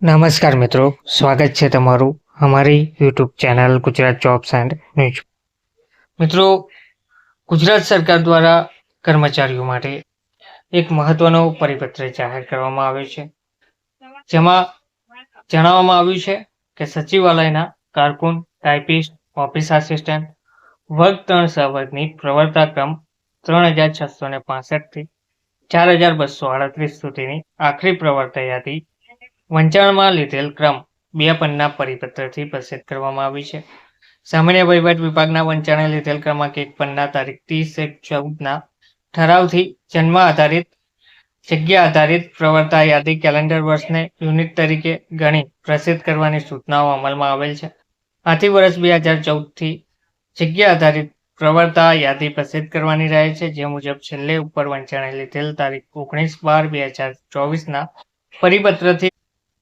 નમસ્કાર મિત્રો, સ્વાગત છે તમારું અમારી YouTube channel Gujarat jobs and news. મિત્રો, ગુજરાત સરકાર દ્વારા કર્મચારીઓ માટે એક મહત્વનો પરિપત્ર જાહેર કરવામાં આવ્યો છે, જેમાં જણાવવામાં આવ્યું છે કે સચિવાલયના કારકુન, ટાઈપિસ્ટ, ઓફિસ આસિસ્ટન્ટ, વર્ગ 3 સહવર્ગની પ્રવર્તા ક્રમ 3665 થી 4238 સુધીની આખરી પ્રવર્તા યાદી વંચાણમાં લીધેલ ક્રમ 2 પન્ના પરિપત્રથી પ્રસિદ્ધ કરવામાં આવી છે. સામાન્ય વહીવટ વિભાગના વંચાણે લીધેલ ક્રમાંક 1 પન્ના તારીખ 30/1/14ના ઠરાવથી જન્મ આધારિત જગ્યા આધારિત પ્રવર્તા યાદી કેલેન્ડર વર્ષને યુનિટ તરીકે ગણી પ્રસિદ્ધ કરવાની સૂચનાઓ અમલમાં આવેલ છે. આથી વર્ષ 2014થી જગ્યા આધારિત પ્રવર્તા યાદી પ્રસિદ્ધ કરવાની રહે છે, જે મુજબ છેલ્લે ઉપર વંચાણે લીધેલ તારીખ 19/12/2024ના પરિપત્રથી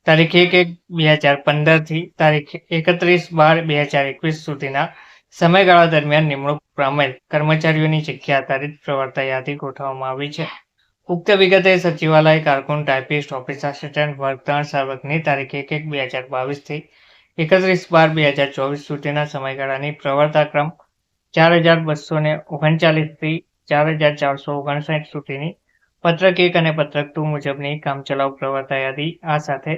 તારીખ 1/1/2015 થી તારીખ 31/12/2021 સુધીના સમયગાળા દરમિયાન નિમણૂક પામેલ કર્મચારીઓની જગ્યા આધારિત પ્રવર્તા યાદી ગોઠવવામાં આવી છે. ઉક્ત વિગતે સચિવાલય કારકુન, ટાઈપિસ્ટ, ઓફિસ આસિસ્ટન્ટ વર્ગ 3 સહવર્ગની તારીખ 1/1/2022 થી 31/12/2024 સુધીના સમયગાળાની પ્રવર્તા ક્રમ 4239 થી 4459 સુધીની પત્રક 1 અને પત્રક 2 મુજબની કામચલાઉ પ્રવર્તા યાદી આ સાથે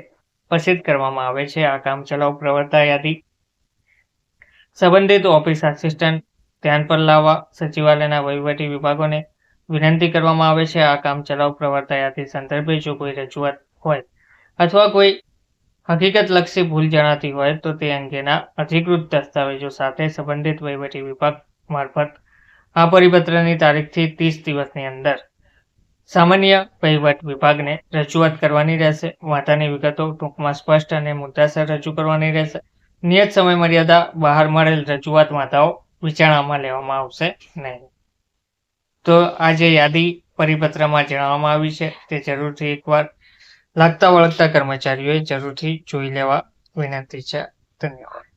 પ્રસિદ્ધ કરવામાં આવે છે. આ કામચલાઉ પ્રવર્તા યાદી સંબંધિત ઓફિસ આસિસ્ટન્ટ ધ્યાન પર લાવવા સચિવાલયના વહીવટી વિભાગોને વિનંતી કરવામાં આવે છે. આ કામચલાઉ પ્રવર્તા યાદી સંદર્ભે જો કોઈ રજૂઆત હોય અથવા કોઈ હકીકતલક્ષી ભૂલ જણાતી હોય તો તે અંગેના અધિકૃત દસ્તાવેજો સાથે સંબંધિત વહીવટી વિભાગ મારફત આ પરિપત્રની તારીખથી 30 દિવસની અંદર સામાન્ય વહીવટ વિભાગને રજૂઆત કરવાની રહેશે. વાંધાની વિગતો ટૂંકમાં સ્પષ્ટ અને મુદ્દાસર રજૂ કરવાની રહેશે. નિયત સમય મર્યાદા બહાર મળેલ રજૂઆત વાંધાઓ વિચારણામાં લેવામાં આવશે નહીં. તો આ જે યાદી પરિપત્રમાં જણાવવામાં આવી છે તે જરૂરથી એકવાર લાગતા વળગતા કર્મચારીઓએ જરૂરથી જોઈ લેવા વિનંતી છે. ધન્યવાદ.